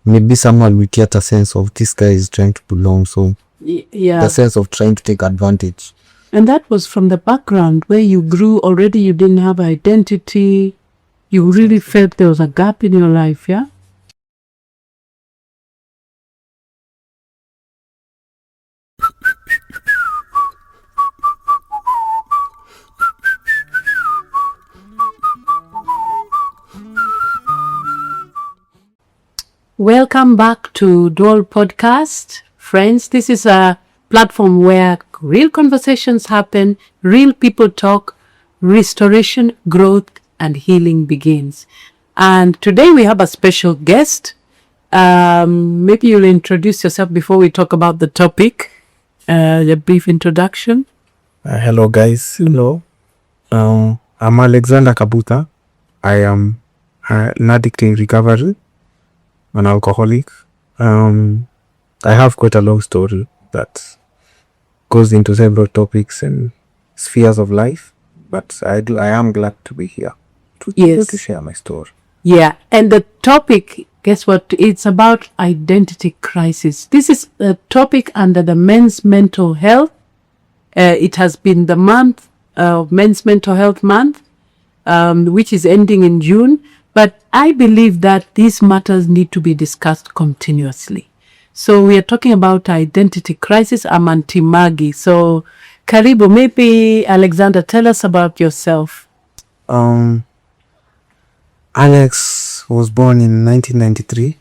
maybe someone will get a sense of this guy is trying to belong. So yeah, the sense of trying to take advantage. and that was from the background where you grew already. You didn't have identity. You really felt there was a gap in your life, yeah? Welcome back to Duol Podcast. Friends, this is a platform where real conversations happen, real people talk, restoration, growth, and healing begins. And today we have a special guest. Maybe you'll introduce yourself before we talk about the topic. A brief introduction. Hello guys. Hello. I'm Alexander Kabuta. I am an addict in recovery, an alcoholic. I have quite a long story that goes into several topics and spheres of life, but I am glad to be here to share my story. Yeah, and the topic, guess what? It's about identity crisis. This is a topic under the Men's Mental Health. It has been the month of Men's Mental Health Month, which is ending in June. But I believe that these matters need to be discussed continuously. So we are talking about identity crisis. I'm Auntie Maggie. So Karibu, maybe Alexander, tell us about yourself. Alex was born in 1993.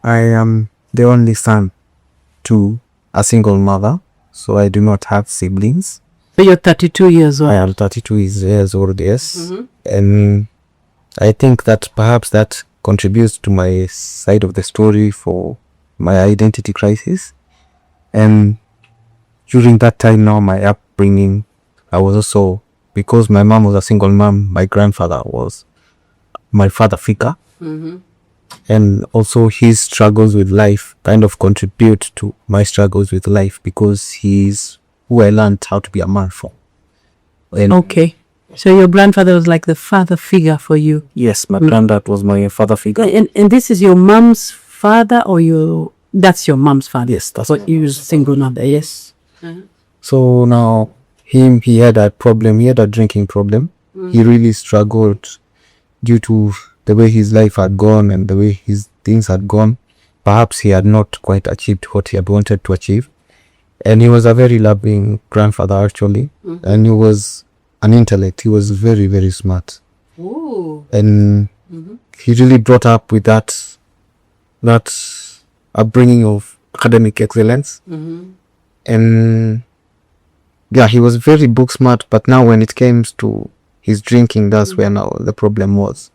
I am the only son to a single mother, so I do not have siblings. So you're 32 years old. I am 32 years old, yes. And I think that perhaps that contributes to my side of the story for my identity crisis. And during that time now, my upbringing, I was also, because my mom was a single mom, my grandfather was my father figure. And also his struggles with life kind of contribute to my struggles with life, because he's who I learned how to be a man from. And Okay. So your grandfather was like the father figure for you. yes, my granddad was my father figure. And this is your mom's father, or that's your mom's father? Yes, that's But you was a single mother, yes. So now he had a problem. He had a drinking problem. He really struggled due to the way his life had gone and the way his things had gone. Perhaps he had not quite achieved what he had wanted to achieve. And he was a very loving grandfather, actually. And he was an intellect. He was very, very smart. Ooh. And he really brought up with that upbringing of academic excellence. And yeah, he was very book smart, but now when it came to his drinking, that's where now the problem was.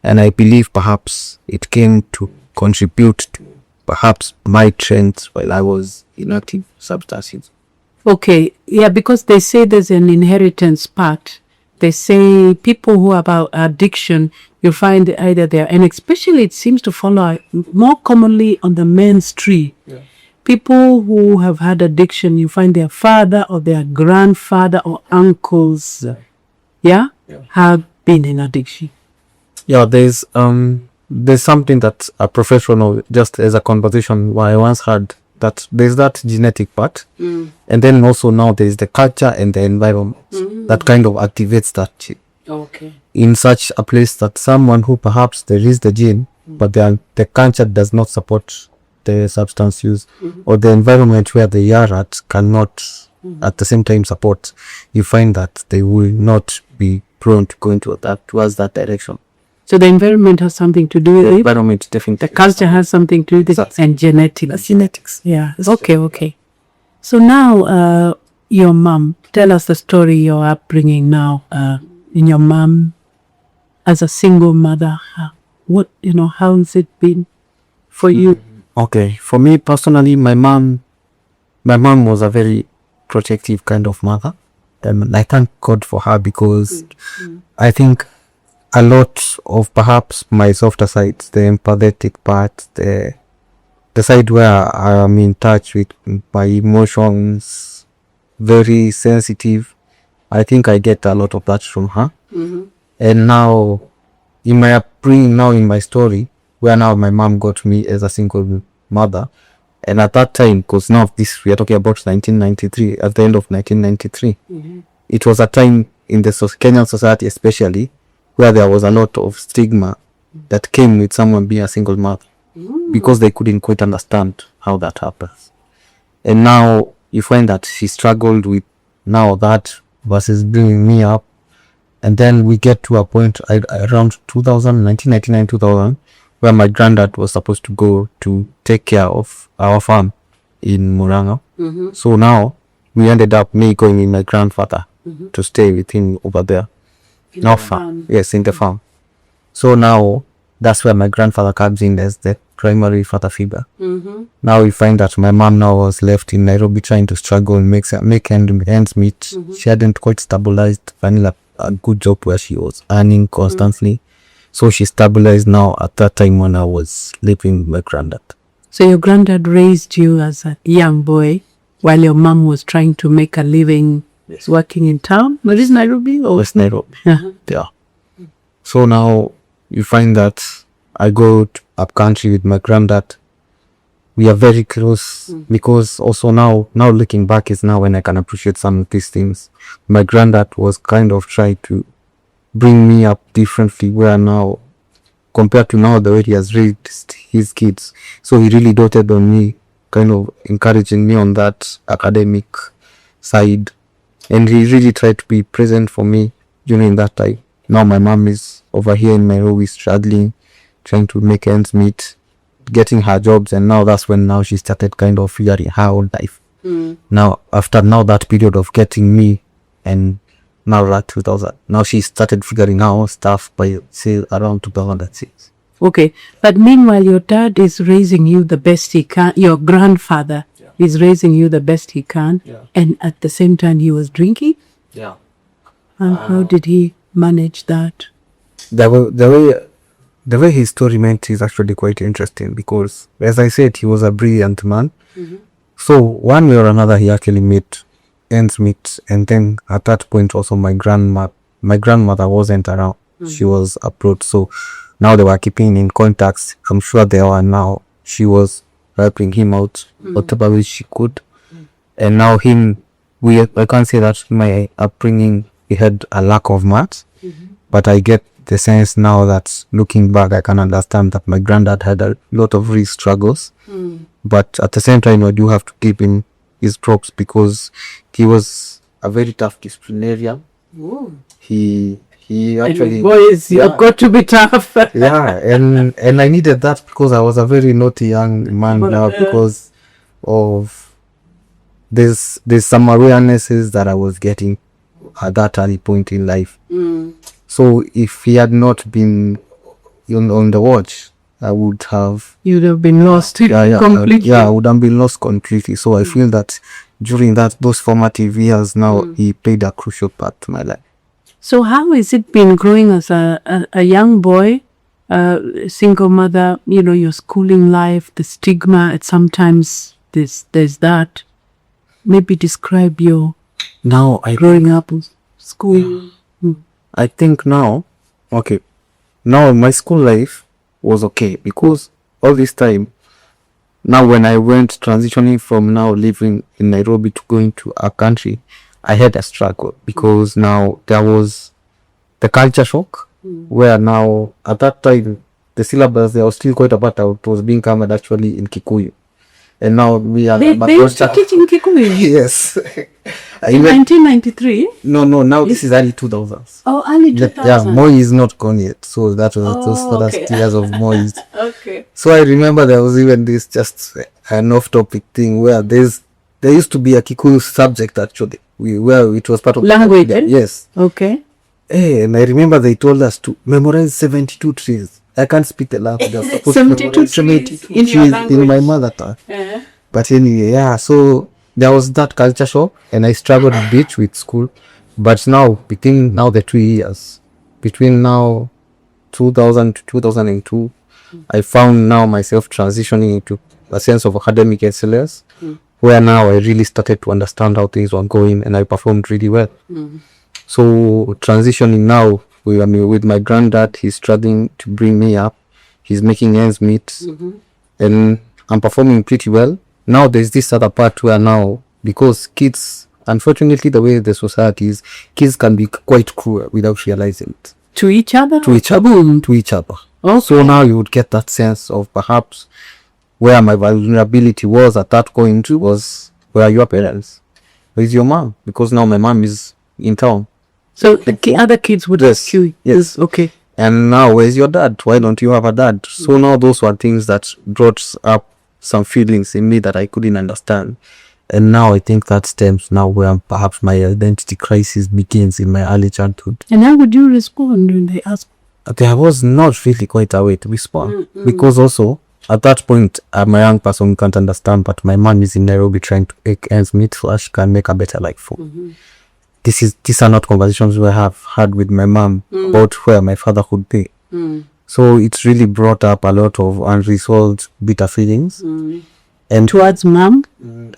And I believe perhaps it came to contribute to perhaps my trends while I was in active substances. Okay, yeah, because they say there's an inheritance part. They say people who have addiction, you find either they're, and especially it seems to follow more commonly on the men's tree. Yeah. People who have had addiction, you find their father or their grandfather or uncles, have been in addiction. Yeah, there's something that a professional, just as a conversation, I once had, that there's that genetic part, and then also now there's the culture and the environment that kind of activates that Okay. in such a place that someone who perhaps there is the gene, but the culture does not support the substance use, or the environment where they are at cannot at the same time support, you find that they will not be prone to go into towards that direction. So the environment has something to do with it. Environment definitely. The culture has something to do with it, Exactly. and genetics. That's genetics. Yeah. Okay. So now, your mom, tell us the story, your upbringing now, in your mom as a single mother. How has it been for you? Okay, for me personally, my mom was a very protective kind of mother, and I thank God for her, because I think a lot of perhaps my softer sides, the empathetic part, the side where I am in touch with my emotions, very sensitive, I think I get a lot of that from her. And now in my upbringing, now in my story, where now my mom got me as a single mother. And at that time, because now this, we are talking about 1993, at the end of 1993, it was a time in the Kenyan society especially, where there was a lot of stigma that came with someone being a single mother, because they couldn't quite understand how that happens. And now you find that she struggled with now that versus bringing me up. And then we get to a point around 1999, 2000, where my granddad was supposed to go to take care of our farm in Murang'a. So now we ended up me going with my grandfather to stay with him over there. In the farm. Yes, in the farm. So now that's where my grandfather comes in as the primary father figure. Now we find that my mom now was left in Nairobi trying to struggle and make ends meet. She hadn't quite stabilized, finding a good job where she was earning constantly. So she stabilized now at that time when I was living with my granddad. So your granddad raised you as a young boy while your mom was trying to make a living, working in town? Where is Nairobi? Or? West Nairobi. Yeah. So now you find that I go up country with my granddad. We are very close because also now looking back is now when I can appreciate some of these things. My granddad was kind of trying to bring me up differently, where now compared to now the way he has raised his kids. So he really doted on me, kind of encouraging me on that academic side, and he really tried to be present for me during that time. Now my mom is over here in Nairobi struggling, trying to make ends meet, getting her jobs, and now that's when now she started kind of figuring her own life. Now after that period of getting me, and now that 2000, now she started figuring out stuff by say around 2006. Okay, but meanwhile your dad is raising you the best he can. Your grandfather is raising you the best he can, and at the same time he was drinking. And how did he manage that? The way his story went is actually quite interesting, because as I said, he was a brilliant man. So one way or another he actually made ends meet, and then at that point also my grandmother wasn't around. She was abroad, so now they were keeping in contacts. I'm sure they are now. She was helping him out whatever way she could. And now I can't say that my upbringing he had a lack of maths, but I get the sense now that looking back I can understand that my granddad had a lot of real struggles. But at the same time I do have to give him his props, because he was a very tough disciplinarian. He actually, and boys, you've got to be tough. and I needed that, because I was a very naughty young man now, because of there's some awarenesses that I was getting at that early point in life. So if he had not been on the watch, I would have... You'd have been lost completely. I would have been lost completely. So I feel that during those formative years now, he played a crucial part to my life. So how has it been growing as a young boy, single mother, your schooling life, the stigma, and sometimes there's that. Maybe describe your growing up in school. I think now my school life was okay, because all this time, now when I went transitioning from now living in Nairobi to going to a country, I had a struggle, because now there was the culture shock, where now at that time the syllabus there was still quite a part out was being covered actually in Kikuyu, and now we are they used to teach in Kikuyu. Yes. In 1993? No, now this is early 2000s. Oh, early 2000s. Yeah, Moi is not gone yet, so that was those first years of Moi. Okay. So I remember there was even this just an off-topic thing where there used to be a Kikuyu subject actually, where it was part of language. Yes. Okay. And I remember they told us to memorize 72 trees. I can't speak the language. 72 trees in your language. In my mother tongue. But anyway, so there was that culture shock, and I struggled a bit with school. But now, between the 2 years, between now 2000 to 2002, I found now myself transitioning into a sense of academic excellence, where now I really started to understand how things were going, and I performed really well. So transitioning now with my granddad, he's struggling to bring me up. he's making ends meet, and I'm performing pretty well. Now there's this other part where now, because kids, unfortunately the way the society is, kids can be quite cruel without realizing it. To each other? To each other. To each other. Okay. So now you would get that sense of perhaps where my vulnerability was at that point was, where are your parents? Where's your mom? Because now my mom is in town. So the other kids would ask you. Yes. Okay. And now, where's your dad? Why don't you have a dad? So now those were things that brought up some feelings in me that I couldn't understand. And now I think that stems now where perhaps my identity crisis begins in my early childhood. And how would you respond when they ask? There was not really quite a way to respond. Because also, at that point, I'm a young person who can't understand, but my mom is in Nairobi trying to make ends meet so she can make a better life for me. These are not conversations we have had with my mom about where my father could be. So it's really brought up a lot of unresolved bitter feelings. And towards mom?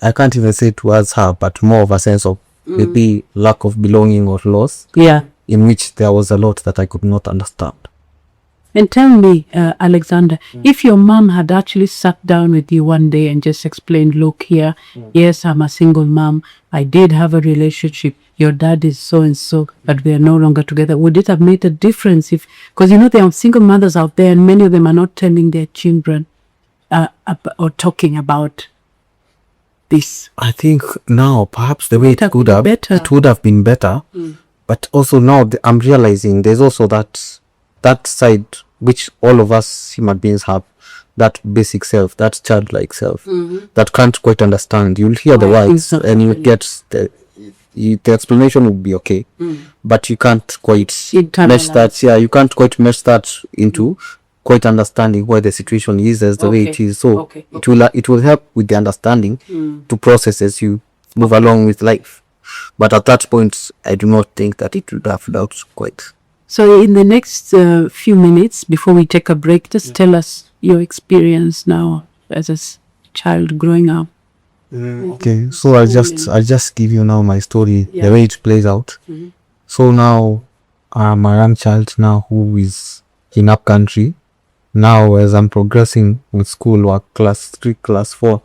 I can't even say towards her, but more of a sense of maybe lack of belonging or loss. Yeah. In which there was a lot that I could not understand. And tell me, Alexander, if your mom had actually sat down with you one day and just explained, look here, yes, I'm a single mom. I did have a relationship. Your dad is so and so, but we are no longer together. Would it have made a difference if, because you know there are single mothers out there and many of them are not telling their children or talking about this. I think now perhaps the way it would have been better. But also now I'm realizing there's also that side which all of us human beings have, that basic self, that childlike self, that can't quite understand. You'll hear the words and you get the explanation will be okay, but you can't quite mesh that. Yeah, you can't quite mesh that into quite understanding why the situation is as the way it is. So it will help with the understanding to process as you move along with life. But at that point, I do not think that it would have helped quite. So in the next few minutes before we take a break, just tell us your experience now as a child growing up. Okay, so I'll just give you now my story, the way it plays out. So now I'm a young child now who is in up country. Now as I'm progressing with school or class 3, class 4,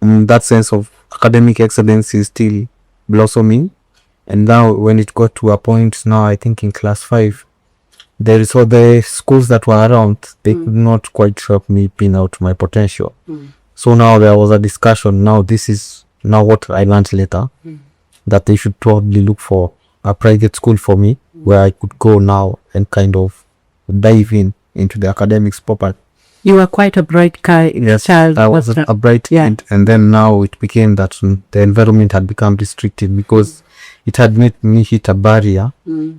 that sense of academic excellence is still blossoming. And now when it got to a point now, I think in class 5, there is all the schools that were around, they could not quite help me pin out my potential. So now there was a discussion. Now this is now what I learned later, that they should probably look for a private school for me where I could go now and kind of dive into the academics proper. You were quite a bright child. I was a bright kid, and then now it became that the environment had become restricted because it had made me hit a barrier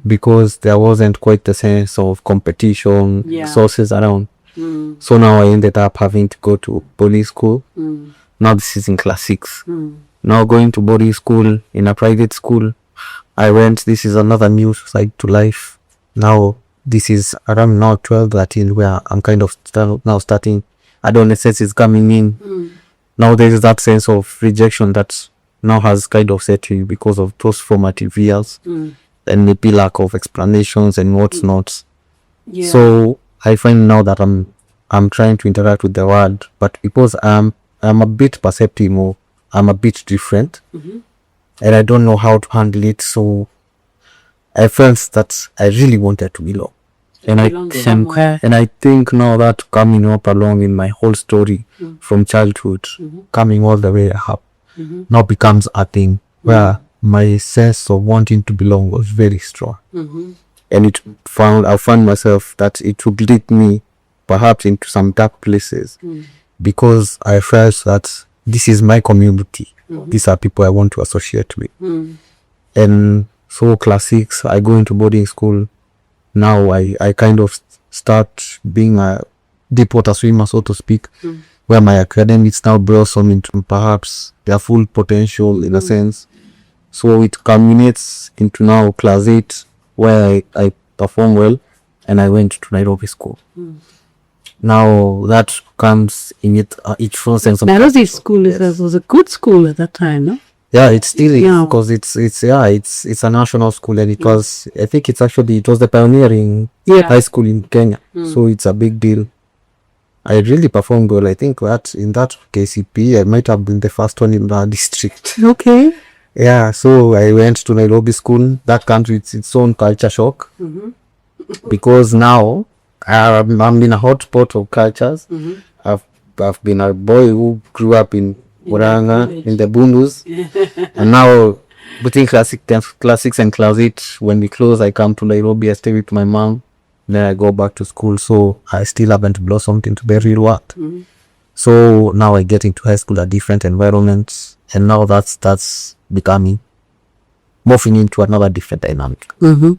because there wasn't quite the sense of competition, resources around. So now I ended up having to go to boarding school. Now this is in class 6. Now going to boarding school in a private school, this is another new side to life. Now this is around now 12, 13 where I'm kind of starting, adolescence is coming in. Now there is that sense of rejection that now has kind of set you because of those formative years and maybe lack of explanations and what's not. So I find now that I'm trying to interact with the world, but because I'm a bit perceptive or I'm a bit different, and I don't know how to handle it, so I felt that I really wanted to belong. And I think now that coming up along in my whole story from childhood, coming all the way up, now becomes a thing where my sense of wanting to belong was very strong. And I found myself that it would lead me perhaps into some dark places because I felt that this is my community. These are people I want to associate with. And so class 6, I go into boarding school. Now I kind of start being a deep water swimmer, so to speak, where my academics now blossom into perhaps their full potential in a sense. So it culminates into now class 8, where I perform well, and I went to Nairobi school. Now that comes in each full sense of Nairobi school was a good school at that time, no? Yeah, it still is because it's a national school, and it was, I think it was the pioneering high school in Kenya, so it's a big deal. I really performed well. I think that in that KCP, I might have been the first one in our district. Okay. Yeah, so I went to Nairobi school. That comes with its own culture shock. Because now I'm in a hotspot of cultures. I've been a boy who grew up in Murang'a, in the Bundus. And now between class 6 and class 8, when we close, I come to Nairobi, I stay with my mom. Then I go back to school. So I still haven't blossomed into the real world. So now I get into high school at different environments. And now that's becoming morphing into another different dynamic.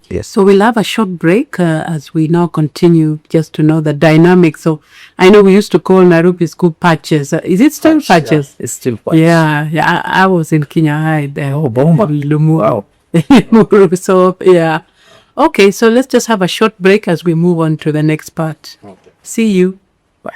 Yes. So we'll have a short break as we now continue just to know the dynamics. So I know we used to call Nairobi school patches. Is it still patches? Yeah, it's still patches. Yeah. I was in Kenya High there. Oh, Bomba. Wow. So, yeah. Okay, so let's just have a short break as we move on to the next part. Okay. See you. Bye.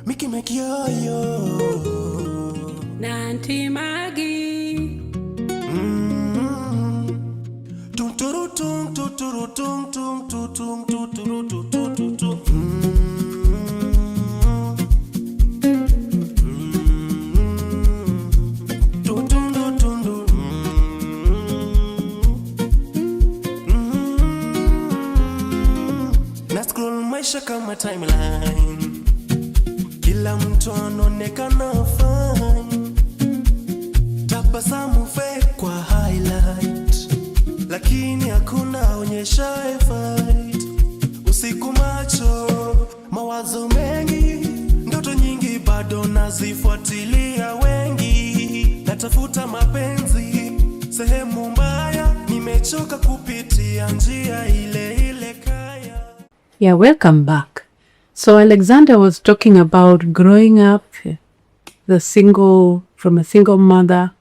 Mickey make yo Nanti Maggie. Tung turu tung tuturu tung tung tung tuturu tutu. Na scroll maisha kama timeline. Kila mtu anaonekana fine. Tabasamu fake kwa highlight. Lakini hakuna onyesha fight. Usiku macho, mawazo mengi. Ndoto nyingi bado nazifuatilia wengi. Natafuta mapenzi, sehemu mbaya. Nimechoka kupitia njia ile kaya. Yeah, welcome back. So Alexander was talking about growing up from a single mother,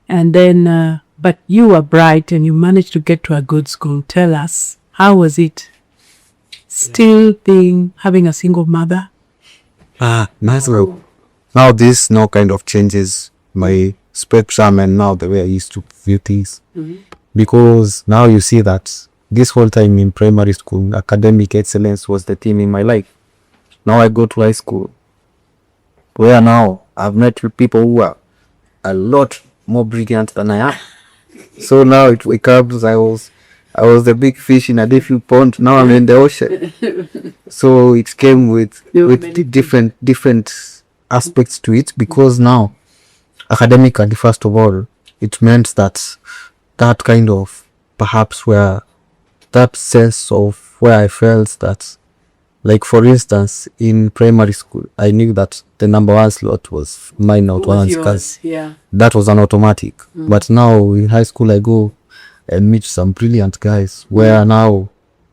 and then, but you were bright and you managed to get to a good school. Tell us, how was it? Still having a single mother? Nice. Well, now this now kind of changes my spectrum and now the way I used to view things. Because now you see that this whole time in primary school, academic excellence was the theme in my life. Now I go to high school, where now I've met with people who are a lot more brilliant than I am. So now it comes, I was the big fish in a different pond. Now I'm in the ocean. So it came with different aspects to it, because now academically, first of all, it meant that kind of perhaps where that sense of where I felt that, like for instance, in primary school, I knew that the number one slot was mine, not one's, because that was an automatic. But now in high school, I go and meet some brilliant guys where now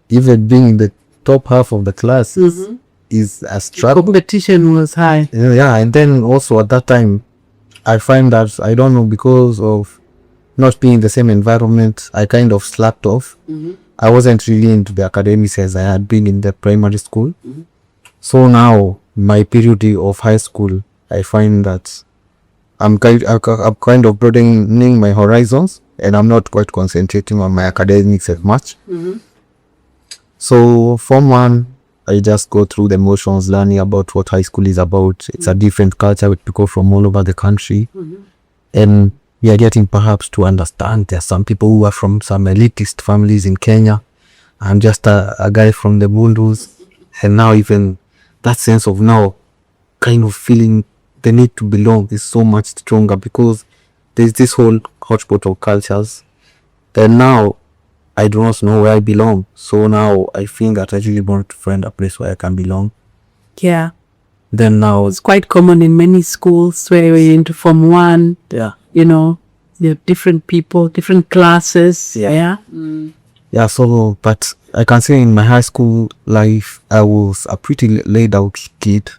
even being in the top half of the class is a struggle. Competition was high. Yeah, and then also at that time, I find that, I don't know, because of not being in the same environment, I kind of slacked off. I wasn't really into the academics as I had been in the primary school. So now, my period of high school, I find that I'm kind of broadening my horizons, and I'm not quite concentrating on my academics as much. So Form 1, I just go through the motions, learning about what high school is about. It's a different culture with people from all over the country. And we are getting perhaps to understand there's some people who are from some elitist families in Kenya. I'm just a guy from the Bundus. And now even that sense of now kind of feeling the need to belong is so much stronger, because there's this whole hodgepodge of cultures. And now I do not know where I belong. So now I think that I really want to find a place where I can belong. Yeah. Then now it's quite common in many schools where you're into Form 1. Yeah. You know, there are different people, different classes. Yeah. Yeah, so, but I can say in my high school life, I was a pretty laid out kid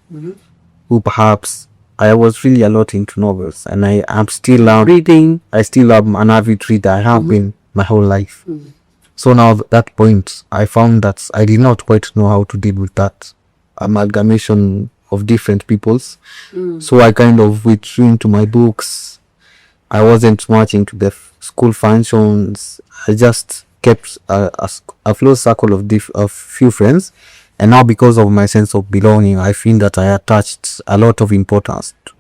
who perhaps I was really a lot into novels, and I'm still reading. I still am an avid reader. I have been my whole life. So now at that point, I found that I did not quite know how to deal with that amalgamation of different peoples. So I kind of withdrew into my books. I wasn't much into the school functions. I just kept a close circle of few friends. And now because of my sense of belonging, I feel that I attached a lot of importance to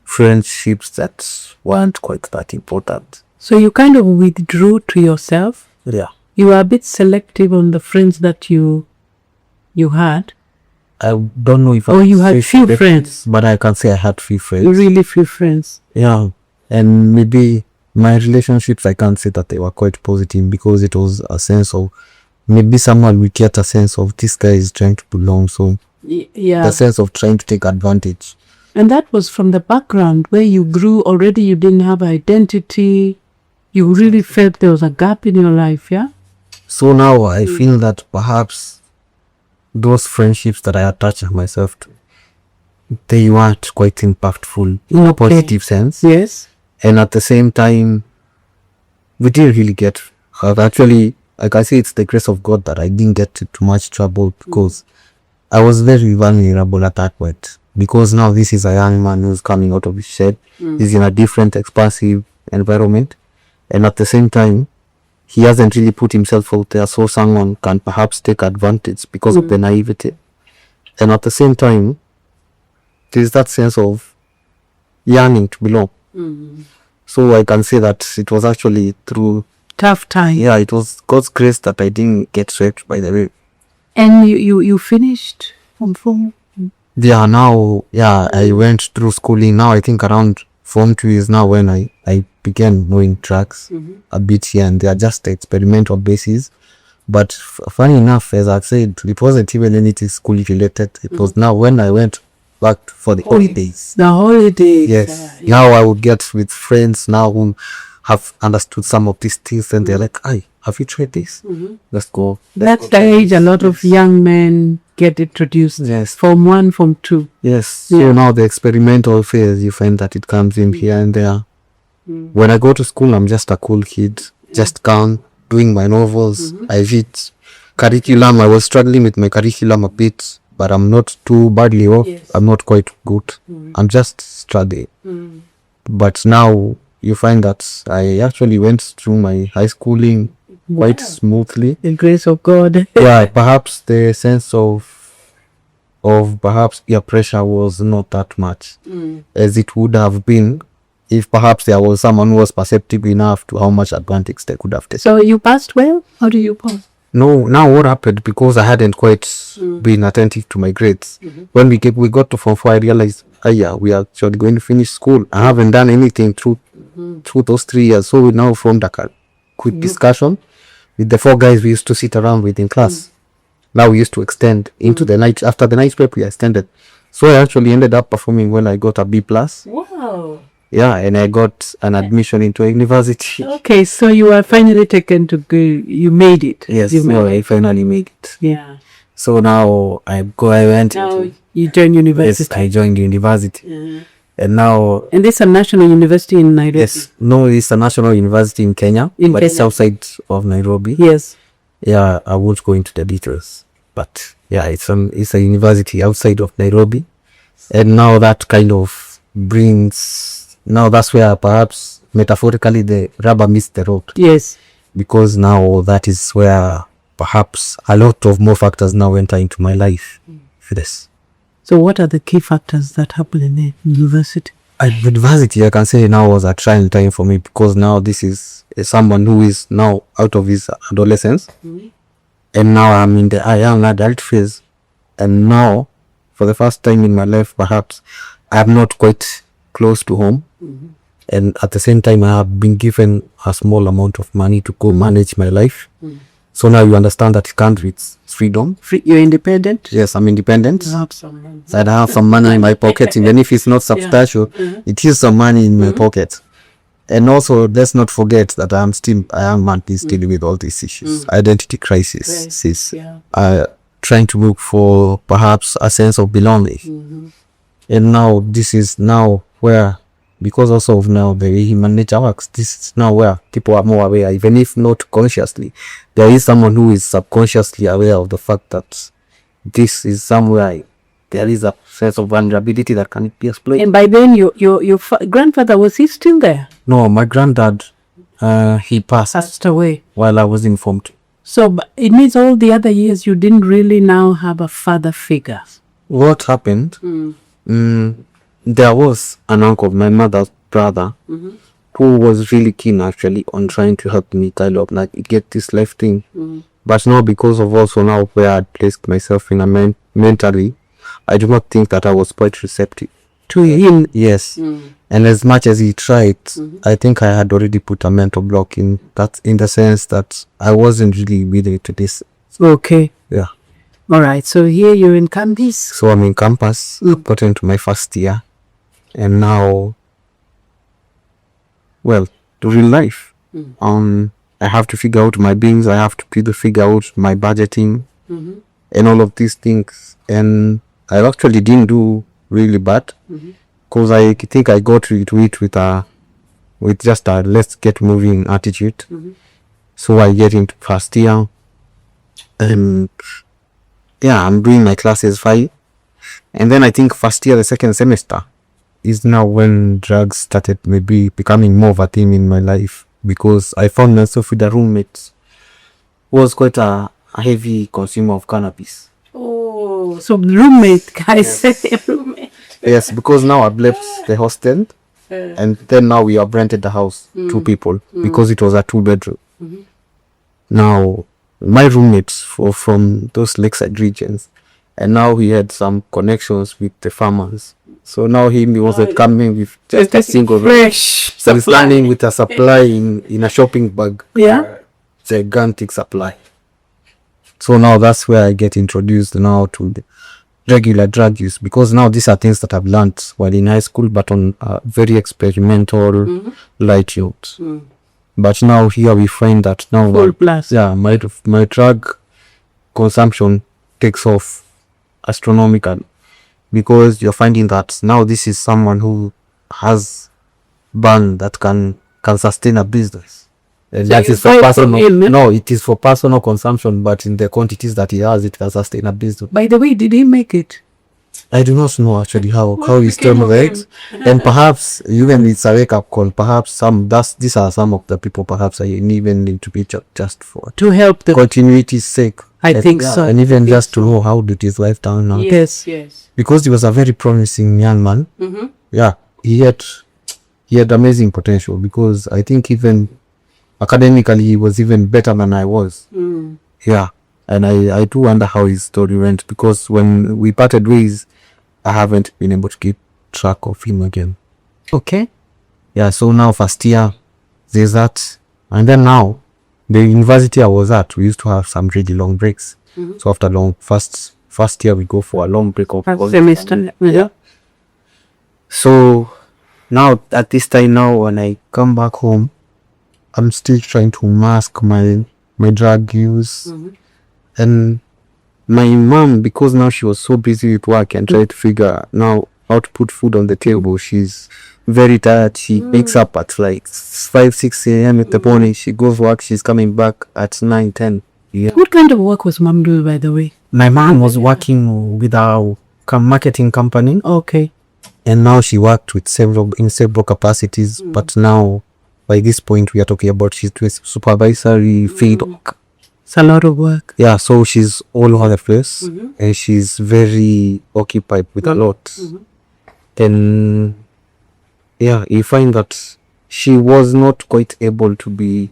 friendships that weren't quite that important. So you kind of withdrew to yourself. Yeah. You were a bit selective on the friends that you had. I don't know if Oh, you had few friends. but I can say I had few friends. Really few friends. Yeah. And maybe my relationships, I can't say that they were quite positive because it was a sense of, maybe someone will get a sense of this guy is trying to belong. So Yeah. the sense of trying to take advantage. And that was from the background where you grew already, you didn't have identity. You really felt there was a gap in your life, yeah? So now I feel that perhaps those friendships that I attach myself to, they weren't quite impactful in a positive sense. Yes. And at the same time, we didn't really get, actually, like I say, it's the grace of God that I didn't get into much trouble because I was very vulnerable at that point. Because now this is a young man who's coming out of his shed. He's in a different, expansive environment. And at the same time, he hasn't really put himself out there, so someone can perhaps take advantage because of the naivety. And at the same time, there's that sense of yearning to belong. So I can say that it was actually through Tough time. Yeah, it was God's grace that I didn't get swept by the way. And you finished Form 4? Yeah, now, I went through schooling. Now I think around Form 2 is now when I began knowing tracks a bit here and there, just the experimental basis. But funny enough, as I said, it wasn't even anything school related. It was now when I went back for the holidays. The holidays. Yes. Now I would get with friends now who have understood some of these things and they're like, "Hey, have you tried this? Let's go." That's the age a lot of young men get introduced. Yes. Form 1, Form 2. Yes. So now the experimental phase, you find that it comes in here and there. When I go to school, I'm just a cool kid, just calm, doing my novels. I read curriculum. I was struggling with my curriculum a bit, but I'm not too badly off. I'm not quite good. I'm just struggling. But now you find that I actually went through my high schooling quite smoothly. The grace of God. Yeah, perhaps the sense of perhaps peer pressure was not that much as it would have been if perhaps there was someone who was perceptive enough to how much advantage they could have taken. So you passed well? How do you pass? No, now what happened, because I hadn't quite been attentive to my grades. When we got to Form 4, I realized, we are actually going to finish school. I haven't done anything through those 3 years. So we now formed a quick discussion with the 4 guys we used to sit around with in class. Now we used to extend into the night. After the night prep, we extended. So I actually ended up performing well. I got a B+. Wow. Yeah, and I got an admission into a university. Okay, so you were finally taken to go. You made it. Yes, I finally made it. Yeah. So now I went. Now you joined university. Yes, I joined university. And now. And this is a national university in Nairobi. Yes, no, it's a national university in Kenya, but it's outside of Nairobi. Yes. Yeah, I won't go into the details, but yeah, it's a university outside of Nairobi, and now that kind of brings. Now that's where perhaps metaphorically the rubber meets the road. Yes. Because now that is where perhaps a lot of more factors now enter into my life for this. So what are the key factors that happen in the university? At university, I can say now was a trying time for me, because now this is someone who is now out of his adolescence, and now I'm in the young adult phase, and now for the first time in my life perhaps I'm not quite close to home, and at the same time I have been given a small amount of money to go manage my life. So now you understand that it comes with freedom. You're independent? Yes, I'm independent. You have some money. I have some money in my pocket, even if it's not substantial, it is some money in my pocket. And also, let's not forget that I am mentally dealing with all these issues. Identity crisis, trying to look for perhaps a sense of belonging. And now this is now where because also of now the way human nature works. This is now where people are more aware, even if not consciously. There is someone who is subconsciously aware of the fact that this is somewhere there is a sense of vulnerability that can be exploited. And by then, your grandfather, was he still there? No, my granddad, he passed Away. while I was informed. So it means all the other years you didn't really now have a father figure. What happened? There was an uncle, my mother's brother, who was really keen actually on trying to help me kind of like get this life thing. But now because of also now where I placed myself in a mentally, I do not think that I was quite receptive to him. Yes. And as much as he tried, I think I had already put a mental block in that, in the sense that I wasn't really willing to this. Okay. Yeah. All right. So here you're in campus. So I'm in campus, got into my first year, and now, well, the real life. I have to figure out my bills. I have to figure out my budgeting, and all of these things. And I actually didn't do really bad, because I think I got into it with just a let's get moving attitude. So I get into first year, and yeah, I'm doing my classes fine. And then I think first year, the second semester, is now when drugs started maybe becoming more of a theme in my life, because I found myself with a roommate who was quite a heavy consumer of cannabis. Oh, so roommate, guys. Yes. Roommate. Yes, because now I've left the hostel, and then now we have rented the house, 2 people, because it was a 2-bedroom. Now, my roommates from those lakeside regions, and now he had some connections with the farmers. So now he wasn't coming with just a single fresh. So he's landing with a supply in a shopping bag. Yeah. Gigantic supply. So now that's where I get introduced now to the regular drug use, because now these are things that I've learned while in high school, but on very experimental light use. But now here we find that now Full blast. yeah, my drug consumption takes off astronomical, because you're finding that now this is someone who has burn that can sustain a business. And So that you is for buy from personal. him, eh? No, it is for personal consumption, but in the quantities that he has, it can sustain a business. By the way, did he make it? I do not know actually how he's turned right, and perhaps even it's a wake up call. Perhaps these are some of the people perhaps I even need to be just for To help the continuity's sake. I think so. And even just to know how did his life turn out. Yes. Because he was a very promising young man. Yeah, he had amazing potential, because I think even academically he was even better than I was. Yeah, and I do wonder how his story went, because when we parted ways, I haven't been able to keep track of him again. Okay. Yeah, so now first year there's that, and then now the university I was at, we used to have some really long breaks. So after first year we go for a long break of First semester. Yeah. So now at this time now, when I come back home, I'm still trying to mask my drug use. And my mom, because now she was so busy with work and trying to figure now how to put food on the table, she's very tired. She wakes up at like 5-6 a.m. in the morning. She goes work, she's coming back at 9-10. Yeah. What kind of work was mom doing, by the way? My mom was working with a marketing company. Okay. And now she worked with in several capacities, but now by this point we are talking about she's doing supervisory field work. It's a lot of work. Yeah, so she's all over the place, and she's very occupied with a lot. Then yeah, you find that she was not quite able to be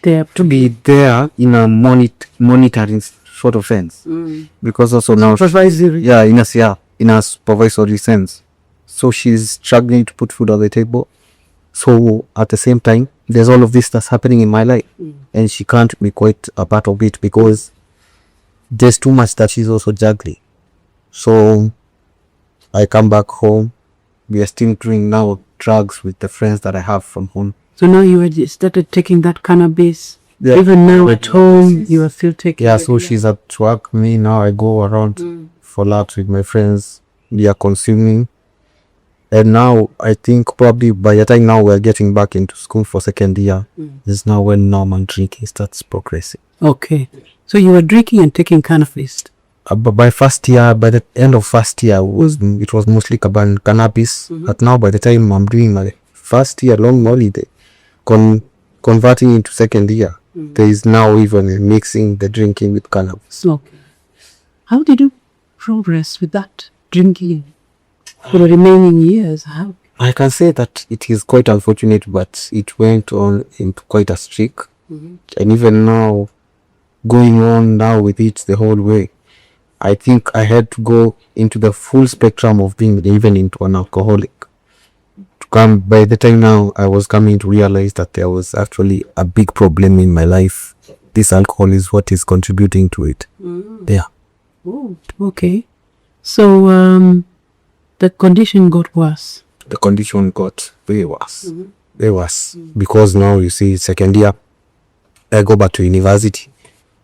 there in a monitoring sort of sense, because also now Supervisory. in a supervisory sense. So she's struggling to put food on the table. So at the same time, there's all of this that's happening in my life, and she can't be quite a part of it, because there's too much that she's also juggling. So I come back home. We are still doing now drugs with the friends that I have from home. So now you had started taking that cannabis. Yeah. Even now at home, you are still taking. Yeah, so she's at work. Me now, I go around for labs with my friends. We are consuming. And now I think probably by the time now we're getting back into school for second year, is now when normal drinking starts progressing. Okay. So you were drinking and taking cannabis. But by the end of first year, it was mostly cannabis. But now by the time I'm doing my first year long holiday, converting into second year, there is now even mixing the drinking with cannabis. Okay. How did you progress with that drinking for the remaining years? How? I can say that it is quite unfortunate, but it went on into quite a streak. And even now, going on now with it the whole way, I think I had to go into the full spectrum of being even into an alcoholic. By the time now I was coming to realize that there was actually a big problem in my life. This alcohol is what is contributing to it. Yeah. Oh, okay. So the condition got worse. The condition got very worse. Very worse. Because now you see, second year, I go back to university.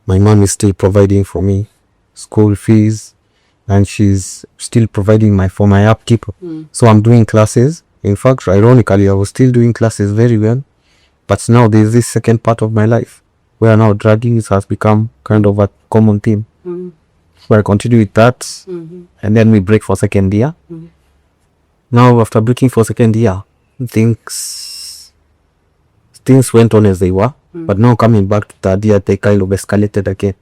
My mom is still providing for me school fees, and she's still providing for my upkeep. So I'm doing classes. In fact, ironically, I was still doing classes very well. But now there's this second part of my life where now drugging has become kind of a common theme. So I continue with that, and then we break for second year. Now after breaking for second year, things went on as they were. But now coming back to third year, they kind of escalated again.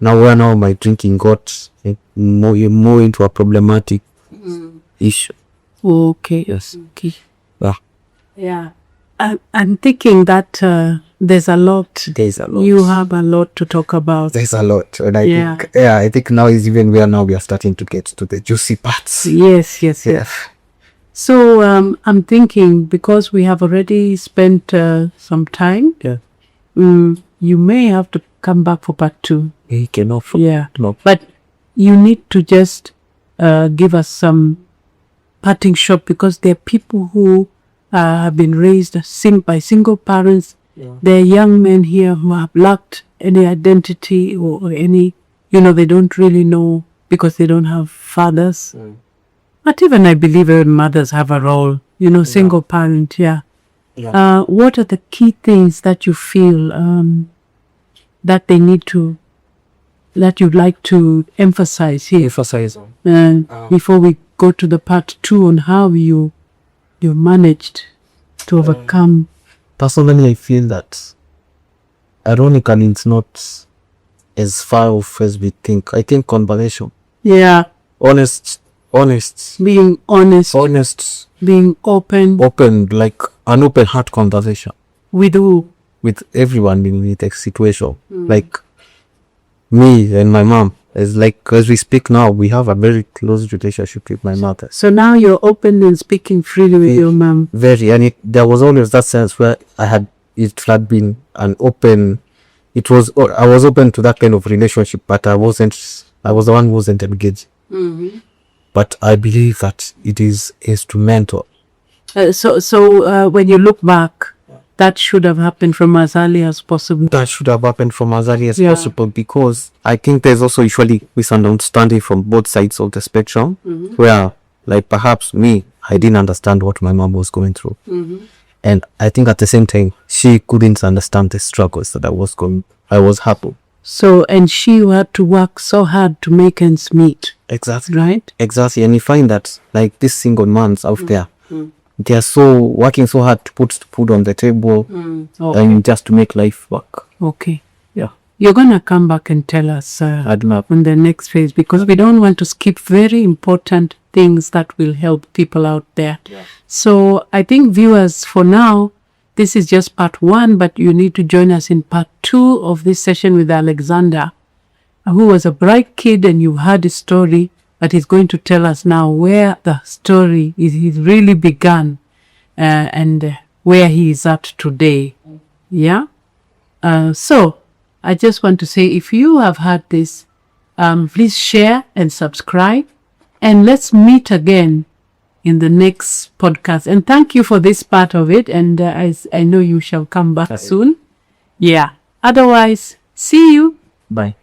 Now my drinking got more into a problematic issue. Okay. Yes. Okay. Yeah. I'm thinking that there's a lot. There's a lot. You have a lot to talk about. There's a lot. And I think now is even where now we are starting to get to the juicy parts. Yes. So I'm thinking, because we have already spent some time, you may have to come back for part 2. He cannot. Yeah. No. But you need to just give us some parting shot, because there are people who have been raised by single parents. There are young men here who have lacked any identity or any, they don't really know because they don't have fathers. But even I believe even mothers have a role, single parent, What are the key things that you feel that they need to, that you'd like to emphasize here? Before we go to the part 2 on how you managed to overcome. Personally, I feel that ironically it's not as far off as we think. I think conversation. Yeah. Honest. Being honest. Honest. Being open. Open, like an open heart conversation. With who? With everyone in the situation. Like me and my mom. It's like, as we speak now, we have a very close relationship with my mother. So now you're open and speaking freely with your mom. Very, and there was always that sense where it had been an open, I was open to that kind of relationship, but I was the one who wasn't engaged. But I believe that it is instrumental. So when you look back, that should have happened from as early as possible. That should have happened from as early as possible, because I think there's also usually misunderstanding from both sides of the spectrum, where, like, perhaps me, I didn't understand what my mom was going through. And I think at the same time, she couldn't understand the struggles that I was having. So, and she had to work so hard to make ends meet. Exactly. Right? Exactly. And you find that, like, these single moms out there, they are working so hard to put food on the table and just to make life work. Okay. Yeah. You're going to come back and tell us on the next phase, because we don't want to skip very important things that will help people out there. Yeah. So I think, viewers, for now, this is just part 1, but you need to join us in part 2 of this session with Alexander, who was a bright kid, and you heard his story. But he's going to tell us now where the story is really begun and where he is at today. Yeah? So I just want to say, if you have heard this, please share and subscribe. And let's meet again in the next podcast. And thank you for this part of it. And I know you shall come back soon. Yeah. Otherwise, see you. Bye.